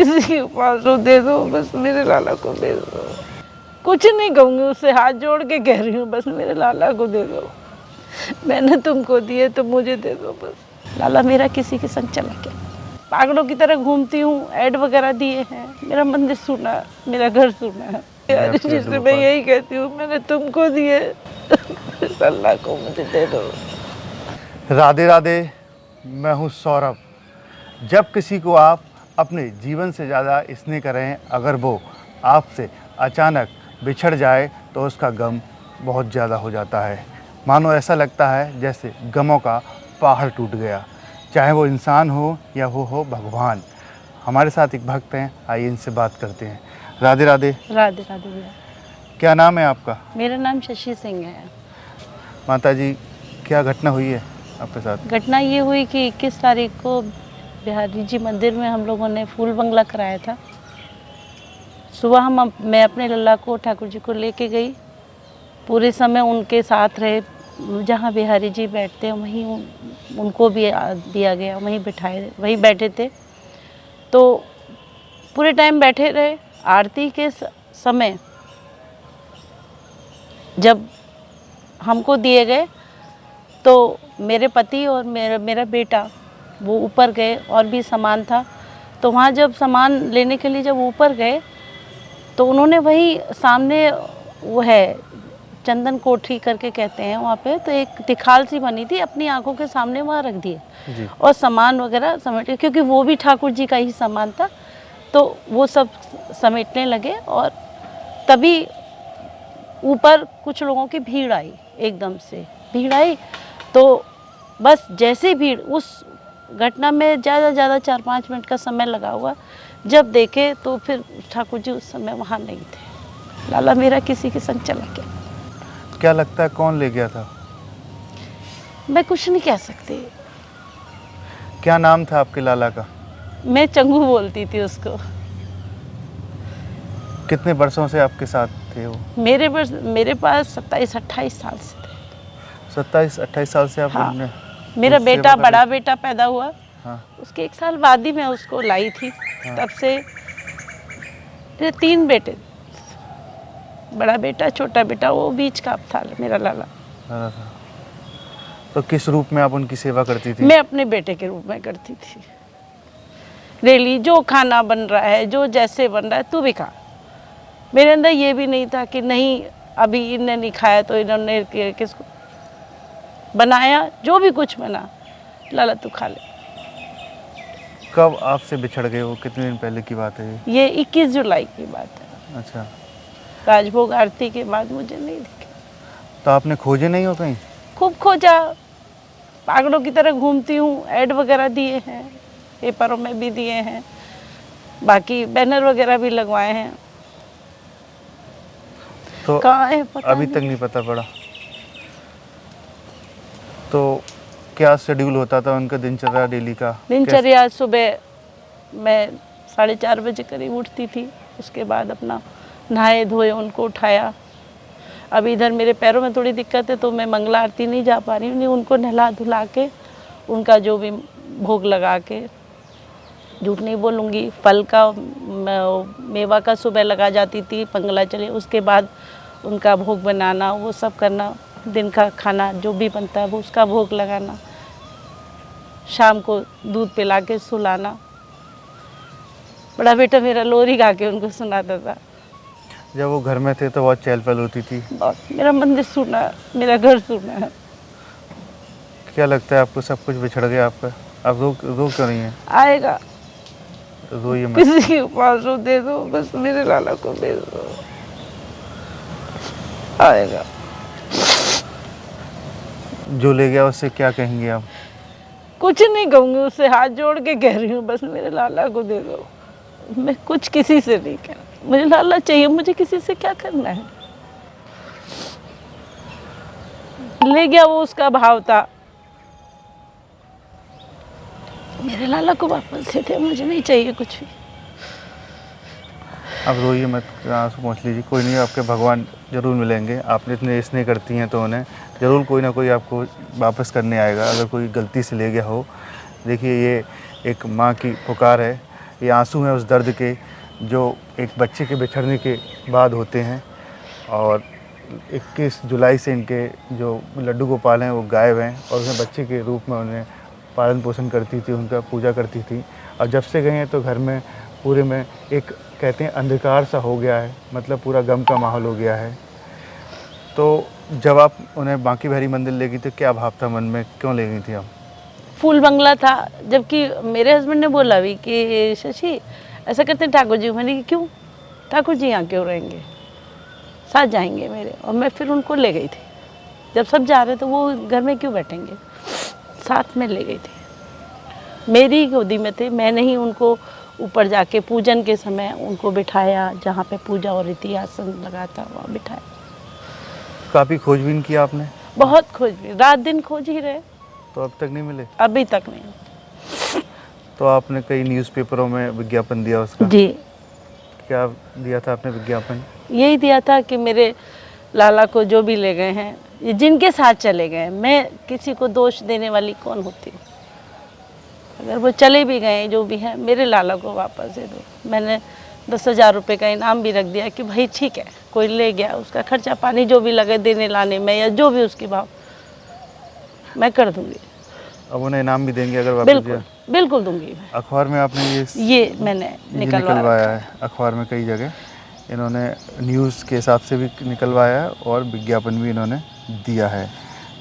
किसी के पास हो दे दो, बस मेरे लाला को दे दो। कुछ नहीं कहूँगी उससे, हाथ जोड़ के कह रही हूँ, बस मेरे लाला को दे दो। मैंने तुमको दिए तो मुझे दे दो बस। लाला मेरा किसी के संग चला गया, पागलों की तरह घूमती हूँ, ऐड वगैरह दिए हैं, मेरा मंदिर सुना, मेरा घर सुना है। जिससे मैं यही कहती हूँ, मैंने तुमको दिए, अल्लाह को मुझे दे दो। राधे राधे, मैं हूँ सौरभ। जब किसी को आप अपने जीवन से ज़्यादा स्नेह करें, अगर वो आपसे अचानक बिछड़ जाए तो उसका गम बहुत ज़्यादा हो जाता है। मानो ऐसा लगता है जैसे गमों का पहाड़ टूट गया, चाहे वो इंसान हो या वो हो भगवान। हमारे साथ एक भक्त हैं, आइए इनसे बात करते हैं। राधे राधे। राधे राधे भैया। क्या नाम है आपका? मेरा नाम शशि सिंह है। माता जी, क्या घटना हुई है आपके साथ? घटना ये हुई कि 21 तारीख को बिहारी जी मंदिर में हम लोगों ने फूल बंगला कराया था। सुबह मैं अपने लल्ला को ठाकुर जी को लेके गई, पूरे समय उनके साथ रहे, जहाँ बिहारी जी बैठते हैं वहीं उनको भी दिया गया, वहीं बैठे थे। तो पूरे टाइम बैठे रहे। आरती के समय जब हमको दिए गए तो मेरे पति और मेरा बेटा वो ऊपर गए, और भी सामान था। तो वहाँ जब सामान लेने के लिए जब ऊपर गए तो उन्होंने वही सामने, वो है चंदन कोठी करके कहते हैं वहाँ पे, तो एक तिखाल सी बनी थी, अपनी आंखों के सामने वहाँ रख दिए और सामान वगैरह समेटे, क्योंकि वो भी ठाकुर जी का ही सामान था। तो वो सब समेटने लगे और तभी ऊपर कुछ लोगों की भीड़ आई, एकदम से भीड़ आई। तो बस जैसे भीड़, उस घटना में ज़्यादा 4-5 मिनट का समय लगा हुआ। जब देखे तो फिर ठाकुर जी उस समय वहाँ नहीं थे। लाला मेरा किसी के संग चला गया। क्या लगता है कौन ले गया था? मैं कुछ नहीं कह सकती। क्या नाम था आपके लाला का? मैं चंगू बोलती थी उसको। कितने वर्षों से आपके साथ थे वो? मेरे पास 27-28 साल से थे। 27-28 साल से आप? हाँ। मेरा बेटा, बड़ा बेटा पैदा हुआ, हाँ। उसके 1 साल बाद ही मैं उसको लाई थी। हाँ। तब से मेरे 3 बेटे, बड़ा बेटा, छोटा बेटा, वो बीच का था मेरा लाला। तो किस रूप में आप उनकी सेवा करती थी? मैं अपने बेटे के रूप में करती थी। डेली जो खाना बन रहा है, जो जैसे बन रहा है तू भी खा। मेरे अंदर ये भी नहीं था कि नहीं अभी इन्हें नहीं खाया तो इन्होंने किसको बनाया, जो भी कुछ बना, लाला तू खा ले। कब आपसे बिछड़ गए वो? कितने दिन पहले की बात है ये 21 जुलाई की बात है। अच्छा। राजभोग आरती के बाद मुझे नहीं दिखे। तो आपने खोजे नहीं हो कहीं? खूब खोजा, पागलों की तरह घूमती हूँ, ऐड वगैरह दिए हैं, पेपरों में भी दिए हैं, बाकी बैनर वगैरह भी लगवाए हैं। तो कहाँ है पता अभी तक नहीं पता पड़ा। तो क्या शेड्यूल होता था उनका दिनचर्या डेली का? दिनचर्या सुबह मैं 4:30 बजे करीब उठती थी, उसके बाद अपना नहाए धोए उनको उठाया। अभी इधर मेरे पैरों में थोड़ी दिक्कत है तो मैं मंगला आरती नहीं जा पा रही हूँ, उनको नहला धुला के उनका जो भी भोग लगा के, झूठ नहीं बोलूँगी, फल का मेवा का सुबह लगा जाती थी, मंगला चले, उसके बाद उनका भोग बनाना, वो सब करना, दिन का खाना जो भी बनता है वो उसका भोग लगाना, शाम को दूध पिला के सुलाना। बड़ा बेटा मेरा लोरी गा के उनको सुनाता था। जब वो घर में थे तो बहुत चहल पहल होती थी? बहुत। मेरा मंदिर सुना, मेरा घर सुना है। क्या लगता है आपको सब कुछ बिछड़ गया आपका? आप रो क्यों रही हैं? आएगा, रोइए मत। किसी के पास हो दे दो, बस मेरे लाला को दे दो, आएगा। जो ले गया उससे क्या कहेंगे आप? कुछ नहीं कहूँगी उससे, हाथ जोड़ के कह रही हूँ, बस मेरे लाला को दे दो। मैं कुछ किसी से नहीं कहना, मुझे लाला चाहिए, मुझे किसी से क्या करना है। ले गया वो, उसका भाव था। मेरे लाला को वापस दे दे, मुझे नहीं चाहिए कुछ भी। आप रोइए मत, आंसू पोंछ लीजिए, कोई नहीं, आपके भगवान जरूर मिलेंगे। आपने इतने स्नेह करती हैं तो उन्हें ज़रूर कोई ना कोई आपको वापस करने आएगा, अगर कोई गलती से ले गया हो। देखिए, ये एक माँ की पुकार है ये आंसू हैं उस दर्द के जो एक बच्चे के बिछड़ने के बाद होते हैं। और 21 जुलाई से इनके जो लड्डू गोपाल हैं वो गायब हैं और उसने बच्चे के रूप में उन्हें पालन पोषण करती थी, उनका पूजा करती थी। और जब से गए हैं तो घर में पूरे में एक कहते हैं अंधकार सा हो गया है, मतलब पूरा गम का माहौल हो गया है। तो जब आप उन्हें बांकी बिहारी मंदिर ले गई तो क्या भाव था मन में, क्यों ले गई थी आप? फूल बंगला था, जबकि मेरे हस्बैंड ने बोला भी कि शशि ऐसा करते हैं ठाकुर जी। मैंने कि क्यों, ठाकुर जी यहाँ क्यों रहेंगे, साथ जाएंगे मेरे। और मैं फिर उनको ले गई थी, जब सब जा रहे तो वो घर में क्यों बैठेंगे, साथ में ले गई थी। मेरी गोदी में थे, मैंने ही उनको ऊपर जाके पूजन के समय उनको बिठाया, जहाँ पे पूजा हो रही थी आसन लगा था वहाँ बिठाया। काफ़ी खोजबीन किया आपने? बहुत खोजबीन, रात दिन खोज ही रहे, तो अब तक नहीं मिले? अभी तक नहीं। तो आपने कई न्यूज़पेपरों में विज्ञापन दिया उसका? जी, क्या दिया था आपने विज्ञापन? यही दिया था कि मेरे लाला को जो भी ले गए हैं, ये जिनके साथ चले गए, मैं किसी को दोष देने वाली कौन होती हूँ। अगर वो चले भी गए जो भी हैं, मेरे लाला को वापस दे दो। मैंने 10,000 रुपये का इनाम भी रख दिया कि भाई ठीक है, कोई ले गया, उसका खर्चा पानी जो भी लगे देने लाने में या जो भी उसकी भाव मैं कर दूंगी। अब उन्हें इनाम भी देंगे अगर वापस बिल्कुल दिया? बिल्कुल दूंगी मैं। अखबार में आपने ये मैंने निकलवाया है, अखबार में कई जगह इन्होंने न्यूज़ के हिसाब से भी निकलवाया है और विज्ञापन भी इन्होंने दिया है।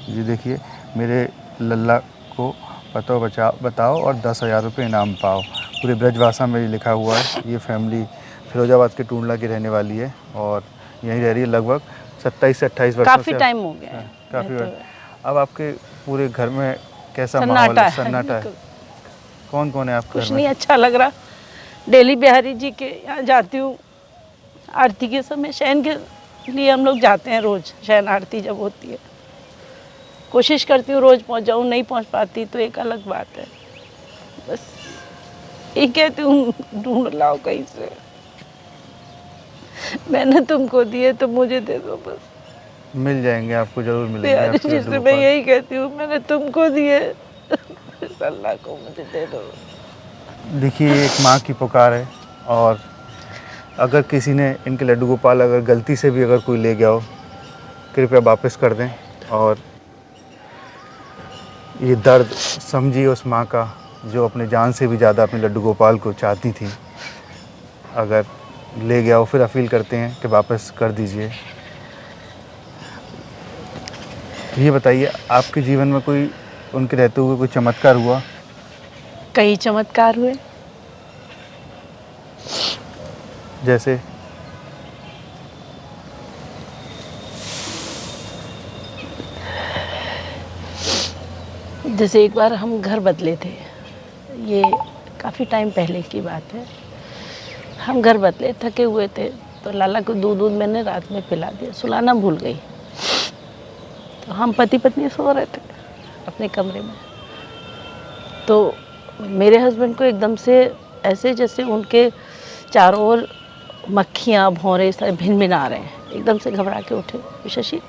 ये देखिए, मेरे लल्ला को बताओ और 10,000 रुपये इनाम पाओ। पूरे ब्रजभाषा में ये लिखा हुआ है। ये फैमिली फिरोजाबाद के टूंडला की रहने वाली है और यहीं रह रही है लगभग 27 से 28 वर्षों से। काफ़ी टाइम हो गया है, काफ़ी रहते बार। हुए। अब आपके पूरे घर में कैसा माहौल है? सन्नाटा है। बिल्कुल। कौन कौन है आपके कुछ घर में? नहीं अच्छा लग रहा। डेली बिहारी जी के यहाँ जाती हूँ आरती के समय, शयन के लिए हम लोग जाते हैं रोज़। शयन आरती जब होती है कोशिश करती हूँ रोज़ पहुँच जाऊँ, नहीं पहुँच पाती तो एक अलग बात है। बस ये कहती हूँ ढूंढ लाओ कहीं से, मैंने तुमको दिए तो मुझे दे दो बस। मिल जाएंगे, आपको जरूर मिलेंगे। बिहारी आपके जी लड्डू से मैं गोपाल। यही कहती हूँ, मैंने तुमको दिए अल्लाह को मुझे दे दो। देखिए, एक माँ की पुकार है और अगर किसी ने इनके लड्डू गोपाल अगर गलती से भी अगर कोई ले गया हो, कृपया वापस कर दें। और ये दर्द समझिए उस माँ का जो अपने जान से भी ज़्यादा अपने लड्डू गोपाल को चाहती थी। अगर ले गया हो फिर अपील करते हैं कि वापस कर दीजिए। ये बताइए, आपके जीवन में कोई उनके रहते हुए कोई चमत्कार हुआ? कई चमत्कार हुए। जैसे? जैसे एक बार हम घर बदले थे, ये काफ़ी टाइम पहले की बात है। हम घर बदले, थके हुए थे, तो लाला को दूध मैंने रात में पिला दिया, सुलाना भूल गई। तो हम पति पत्नी सो रहे थे अपने कमरे में, तो मेरे हस्बैंड को एकदम से ऐसे जैसे उनके चारों ओर मक्खियाँ भौरे सारे भिन भिन आ रहे हैं। एकदम से घबरा के उठे, शशि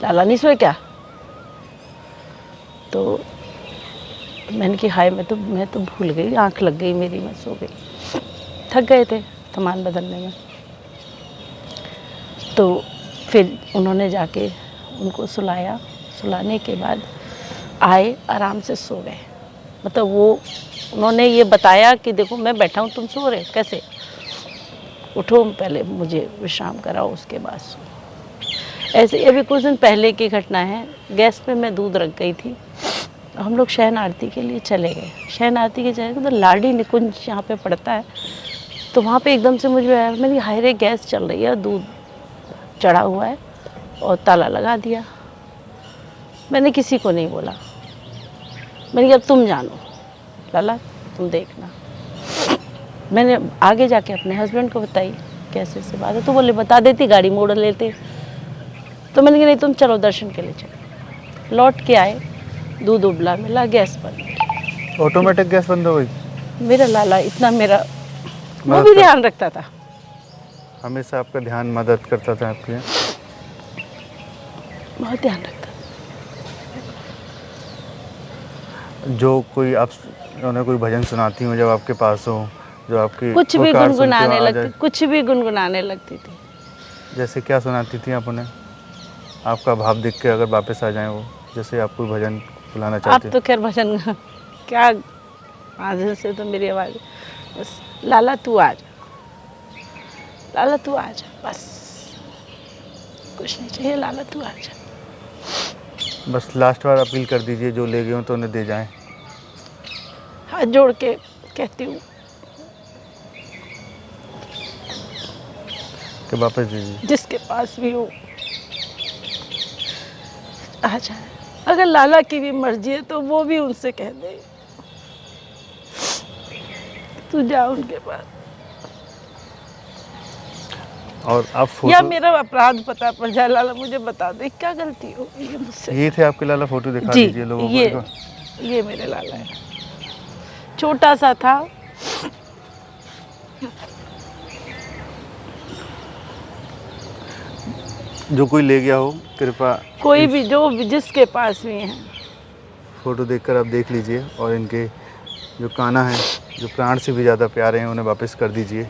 लाला नहीं सोए क्या? तो मैंने कि हाय मैं तो भूल गई, आंख लग गई मेरी, मैं सो गई। थक गए थे सामान बदलने में। तो फिर उन्होंने जाके उनको सुलाया, सुलाने के बाद आए, आराम से सो गए। मतलब वो उन्होंने ये बताया कि देखो मैं बैठा हूँ, तुम सो रहे कैसे, उठो पहले मुझे विश्राम कराओ, उसके बाद सो। ऐसे अभी कुछ दिन पहले की घटना है। गैस पे मैं दूध रख गई थी, हम लोग शयन आरती के लिए चले गए। शयन आरती के जगह तो लाडी निकुंज यहाँ पे पड़ता है, तो वहाँ पे एकदम से मुझे आया, मैंने हाय रे गैस चल रही है, दूध चढ़ा हुआ है, और ताला लगा दिया। मैंने किसी को नहीं बोला, मैंने कहा अब तुम जानो लाला, तुम देखना। मैंने आगे जाके अपने हस्बैंड को बताई कैसे से बात है, तो बोले बता देती, गाड़ी मोड़ लेते। तो मैंने कहा नहीं तुम चलो दर्शन के लिए चलो। लौट के आए, दूध उबला मिला, गैस बंद। ऑटोमेटिक गैस बंद हो गई? मेरा लाला इतना मेरा वो भी ध्यान रखता था, हमेशा आपका ध्यान मदद करता था आपके? बहुत ध्यान रखता था। जो कोई आप उन्हें कोई भजन सुनाती हो जब आपके पास हो, जो आपकी कुछ भी पुकार सुन के गुनगुनाने वहाँ आ लगती, जाए? कुछ भी गुनगुनाने लगती थी। जैसे क्या सुनाती थी आप उन्हें? आपका भाव देख के अगर वापस आ जाएं वो, जैसे आप कोई भजन बुलाना अब चाहते तो खैर भजन क्या, आज से तो मेरी आवाज़ बस लाला तू आ जा, लाला तू आ जा, बस कुछ नहीं चाहिए, लाला तू आ जा। बस लास्ट बार अपील कर दीजिए, जो ले गए हो तो उन्हें दे जाएं। हाथ जोड़ के कहती हूँ कि वापस दीजिए। जिसके पास भी हो आ जाए। अगर लाला की भी मर्जी है तो वो भी उनसे कह दे तू जा उनके पास। और आप या फोटो, मेरा अपराध पता पड़ जाए, लाला मुझे बता दे क्या गलती हो गई है मुझसे। ये थे आपके लाला, फोटो दिखा जी, दीजिए लोगों को एक बार। ये मेरे लाला है, छोटा सा था। जो कोई ले गया हो कृपा कोई भी जो भी जिसके पास भी है, फ़ोटो देखकर आप देख लीजिए, और इनके जो कान्हा हैं, जो प्राण से भी ज़्यादा प्यारे हैं, उन्हें वापस कर दीजिए।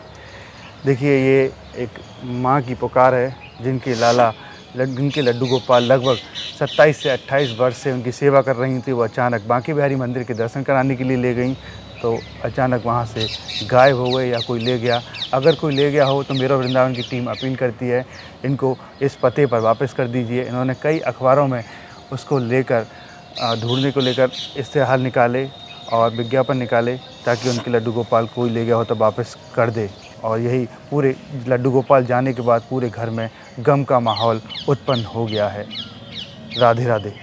देखिए, ये एक माँ की पुकार है, जिनके लड्डू गोपाल लगभग 27 से 28 वर्ष से उनकी सेवा कर रही थी। वो अचानक बांके बिहारी मंदिर के दर्शन कराने के लिए ले गई, तो अचानक वहाँ से गायब हो गए या कोई ले गया। अगर कोई ले गया हो तो मेरा वृंदावन की टीम अपील करती है, इनको इस पते पर वापस कर दीजिए। इन्होंने कई अखबारों में उसको लेकर ढूंढने को लेकर इश्तेहार निकाले और विज्ञापन निकाले, ताकि उनके लड्डू गोपाल कोई ले गया हो तो वापस कर दे। और यही पूरे लड्डू गोपाल जाने के बाद पूरे घर में गम का माहौल उत्पन्न हो गया है। राधे राधे।